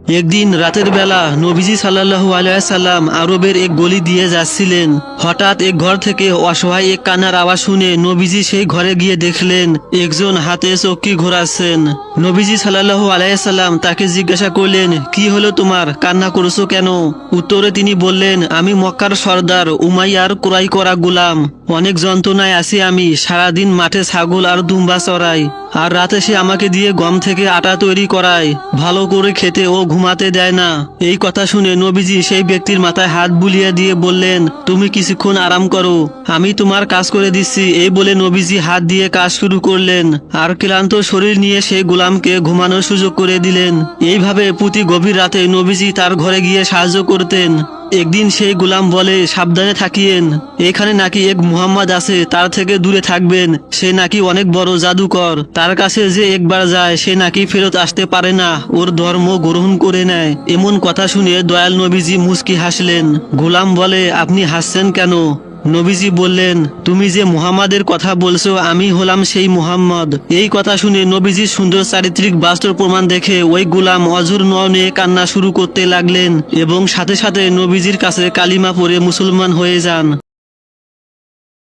একদিন রাতের বেলা নবীজি সাল্লাল্লাহু আলাইহি সাল্লাম আরবের এক গলি দিয়ে যাচ্ছিলেন। হঠাৎ এক ঘর থেকে অসহায় এক কান্নার আওয়াজ শুনে নবীজি সেই ঘরে গিয়ে দেখলেন একজন হাতে চক্কি ঘোরাচ্ছেন। নবীজি সাল্লাল্লাহু আলাইহি সাল্লাম তাকে জিজ্ঞাসা করলেন, কি হলো তোমার, কান্না করছো কেন? উত্তরে তিনি বললেন, আমি মক্কার সর্দার উমাইয়ার ক্রয় করা গোলাম। অনেক যন্ত্রণায় আছি আমি, সারাদিন মাঠে ছাগল আর দুম্বা চড়াই, আর রাতে সে আমাকে দিয়ে গম থেকে আটা তৈরি করায়, ভালো করে খেতে ও ঘুমাতে দেয় না। এই কথা শুনে নবীজি সেই ব্যক্তির মাথায় হাত বুলিয়ে দিয়ে বললেন, তুমি কিছুক্ষণ আরাম করো, আমি তোমার কাজ করে দিচ্ছি। এই বলে নবীজি হাত দিয়ে কাজ শুরু করলেন, আর ক্লান্ত শরীর নিয়ে সেই গোলামকে ঘুমানোর সুযোগ করে দিলেন। এইভাবে প্রতি গভীর রাতে নবীজি তার ঘরে গিয়ে সাহায্য করতেন। একদিন সেই গোলাম বলে, সাবধানে থাকিয়েন, এখানে নাকি এক মুহাম্মদ আছে, তার থেকে দূরে থাকবেন। সে নাকি অনেক বড় জাদুকর, তার কাছে যে একবার যায় সে নাকি ফেরত আসতে পারে না, ওর ধর্ম গ্রহণ করে নেয়। এমন কথা শুনে দয়াল নবীজি মুচকি হাসলেন। গোলাম বলে, আপনি হাসছেন কেন? নবীজি বললেন, তুমি যে মুহাম্মাদের কথা বলছো আমি হলাম সেই মুহাম্মদ। এই কথা শুনে নবীজির সুন্দর চারিত্রিক বাস্তব প্রমাণ দেখে ওই গোলাম অঝোর নয়নে কান্না শুরু করতে লাগলেন এবং সাথে সাথে নবীজির কাছে কালিমা পড়ে মুসলমান হয়ে যান।